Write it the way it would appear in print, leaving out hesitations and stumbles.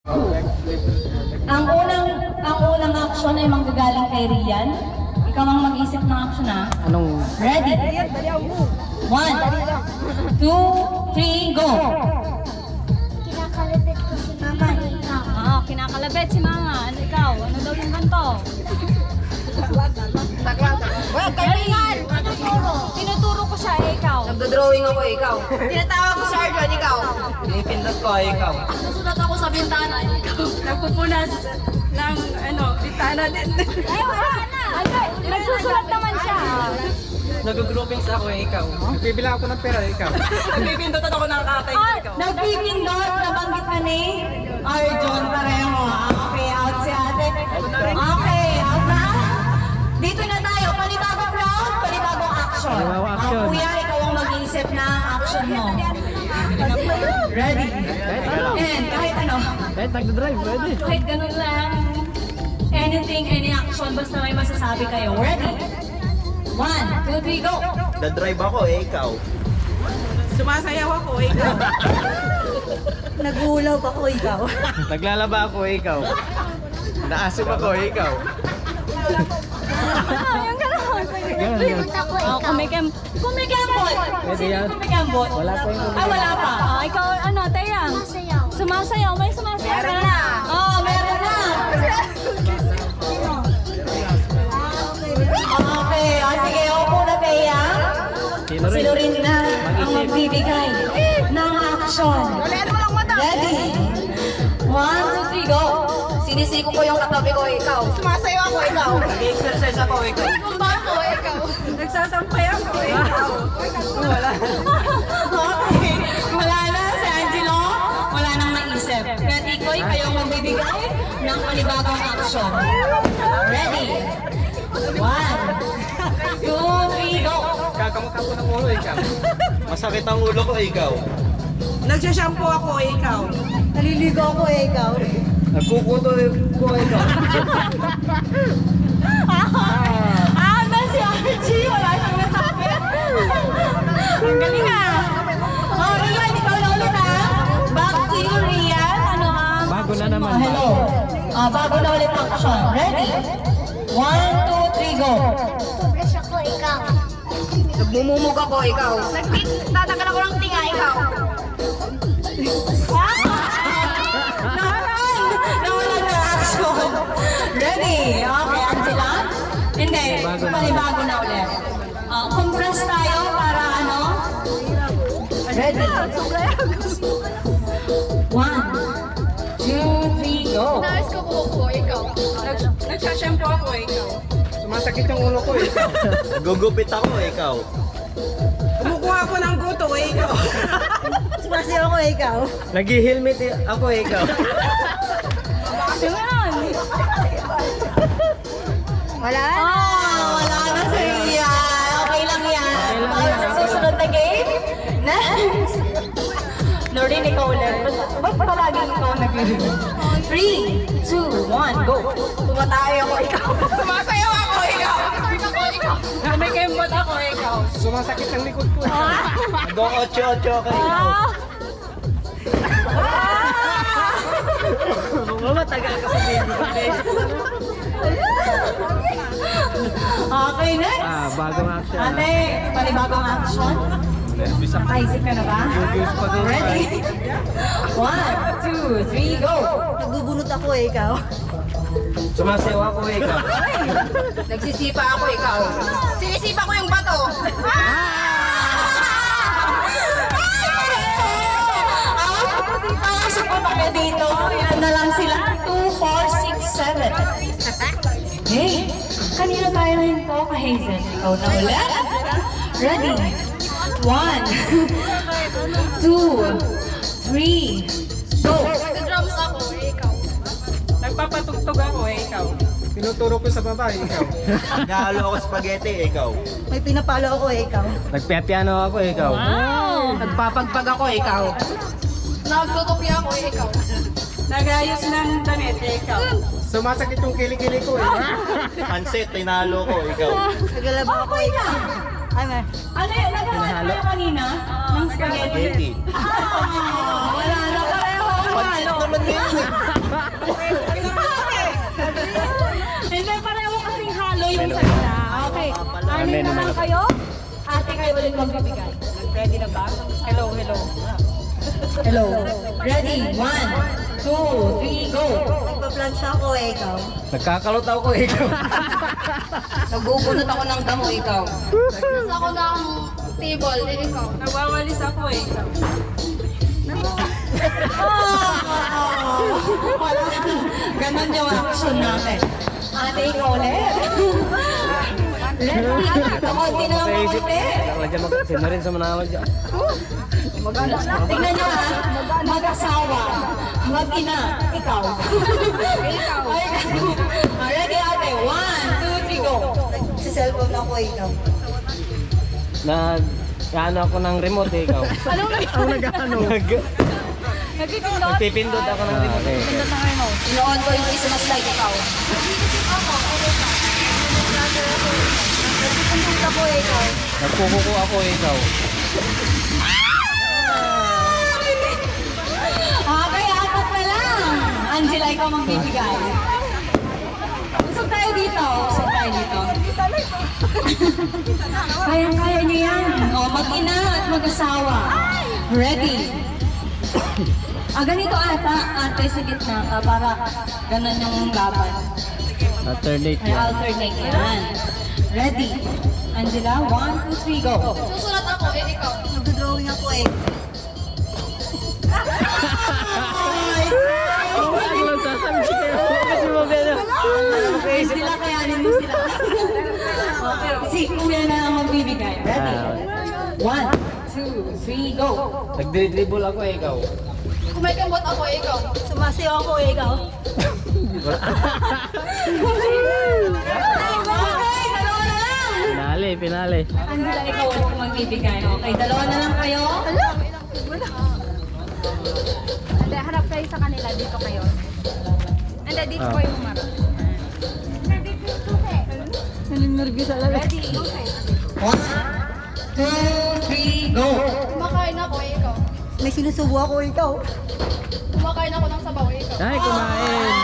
Ang unang action ay manggagaling kay Rian. Ikaw ang mag-isip ng action ha. Anong? Ready? 1, 2, 3, go! Kinakalapit ko si Mama ikaw. Ah, kinakalabit si Mama. Ano ikaw? Ano daw yung ganito? Well, kailangan! Tinuturo ko siya, eh, ikaw. Nagdo-drawing ako, ikaw. Tinatawag ko si Arjon, ikaw. Pinipindot ko, ikaw. Nasulat ako sa bintana, ikaw. Nagpupunas ng, bintana din. Ay, wala na. Nagsusulat naman siya. Nag-groupings ako, ikaw. Bibilang ako ng pera, ikaw. Nagpipindotan ako ng katay, ikaw. Nagpipindot, nabanggit ka ni Arjon, pareho. Okay, out si ate. Okay, out na. Dito na tayo, panibagong round, panibagong action. Panibagong action. Kuya, ikaw ang mag-iisip na action mo. Ready? And kahit ano, Kahit nagda-drive, pwede. kahit ganun lang, anything, any action, basta may masasabi kayo. Ready? 1, 2, 3, go! Dadrive ako ikaw. Sumasayaw ako, ikaw. Nagulaw ako, ikaw. Naglalaba ako, ikaw. Naasim ako, ikaw. Yung gano'n. Ganun. Ako Oh, ikaw. Kumikembot! Pwede yan. Kumikembot? Wala pa yung Ay, wala pa. Ah, ikaw, Teyang? Masayaw. Sumasayaw. May sumasayaw Meron ka na. Oh, meron na. Okay, sige, upo na Bea. Sino Si rin? Lorin na ang Mag-isip. magbibigay ng action. Ready? 1, 2, 3, go! Sinisiko ko yung katabi ko, ikaw. Sumasayaw ako, ikaw. Nag-exercise ako, ikaw. Tumba ako, ikaw. Nagsasampay ako, ikaw. Wala. Okay, wala na si Angelo. Wala nang maisip. Kaya Tikoy, kayo ang magbibigay ng panibagong action. Ready? 1, 2, 3, go! Kakamukha ko ng ulo, ikaw. Masakit ang ulo ko ikaw. Nagsashampoo ako, ikaw. Naliligo ako ikaw. Nagkukuto ko, ikaw. Na si Archie, wala siyang nasabi. Ang galing ah. Oh, Rian, ikaw na ulit ah. Back to you, Rian. Ano ang... Bago na naman. Hello. Bago na ulit action. Ready? 1, 2, 3, go. Tubrush ako, ikaw. Nagmumumug ako, ikaw. Tatagal ako ng tinga, ikaw. Nawala na action. Ready? Okay, Angela? Hindi, panibago na ulit. Compress tayo para ano? Ready? 1, 2, 3, go! Nais ko po, ikaw. Nagsashampoo ako, ikaw. Sumasakit yung ulo ko, ikaw. Gugupit ako ikaw. Kumukuha ako ng guto, ikaw. Sumasayaw ako ikaw. Nag-helmet ako, ikaw. Tingnan. Wala Wala na si Rian. Okay lang yan. Okay sa susunod na game. Next. Noreen, ikaw ulit. Ba't palagi ikaw nag-game? 3, 2, 1, go! Tumatay ako ikaw. Sumasayaw ako, ikaw. Kumikembot ako, ikaw. Sumasakit ang likod ko. Nag-8-8 ako ikaw. Matagal ka sa baby. Okay, next. Bagong action. Ate, panibagong action. Nakaisip ka na ba? Ready? 1, 2, 3, go! Nagbubunot ako ikaw. Sumasayaw ako, ikaw. Nagsisipa ako, ikaw. Sinisipa ko yung bato. Ang support ako dito. Yan na lang sila. 2, 4, 6, 7. Hey, kanina tayo na yun to ka Hazel. Ikaw na ulit. Ready? 1, 2, 3, go! Nag-drums ako, ikaw. Nagpapatugtog ako, ikaw. Tinuturo ko sa babae, ikaw. Nahalo ako spaghetti ikaw. May pinapalo ako ikaw. Nagpiano ako, ikaw. Wow. Nagpapagpag ako, ikaw. Nagtutupya ako, ikaw. Nagayos ng damit, ikaw. Sumasakit yung kilikili ko, ikaw. Pansit, tinalo ko ikaw. Nagalaba ako ikaw. Ano yun? Nagawa na kayo kanina? Ng spaghetti? Spaghetti. Wala na pareho. Pansit naman yun. Ready na lang kayo? Ate kayo ulit magbibigay. Ready na ba? Hello, hello. Hello. Ready? 1, 2, 3, go! Nagpa-plancha ako eh, ikaw. Nagkakalot ako, ikaw. Nagbubunot ako ng damo, ikaw. Nagsis ako ng table, ikaw. Nagwawalis ako eh. Ikaw. Wala. Ganon yung action natin. Ate, ikaw ulit. Ready? Kakunti na lang kakunti. Lagyan mo, sino rin sa manawag dyan. Tingnan nyo ha, mag-asawa, mag-ina, ikaw. Ikaw. Ready ate, 1, 2, 3, go. Sa cellphone ako, ikaw. Nag-ano ako ng remote, ikaw. Anong nag-ano? Nagpipindot? Nagpipindot ako ng remote. Pindot ng remote. Inoon ko yung Christmas light, ikaw. Nagpipindot ako, ikaw. Nagkukuko ako, ikaw. Okay, apat na lang. Angela, ikaw magbibigay. Usog tayo dito. Usog tayo dito. Kaya niyo yan. O, mag-ina at mag-asawa. Ready? Ganito ata. Ate, sa gitna ka para ganun yung laban. Alternate Kaya yan. alternate yan. Ready? Angela, 1, 2, 3, go. Susulat ako, ikaw. Nagdodrawing ako eh. Sila kayanin mo sila. Okay, si kuya na ang magbibigay. Ready? 1, 2, 3, go. Nagdribble ako, ikaw. Kumikambot ako, ikaw. Sumasayaw ako eh, ikaw. Okay, dalawa na lang. Pinali. Angela, ikaw ulit ang magbibigay. Okay, dalawa na lang kayo. Hindi, harap kayo sa kanila. Dito kayo. Hindi, dito kayo umarap. Ready? 1, 2, 3, go. Kumakain ako, ikaw. May sinusubo ako, ikaw. Kumakain ako ng sabaw, ikaw. Ay, kumain.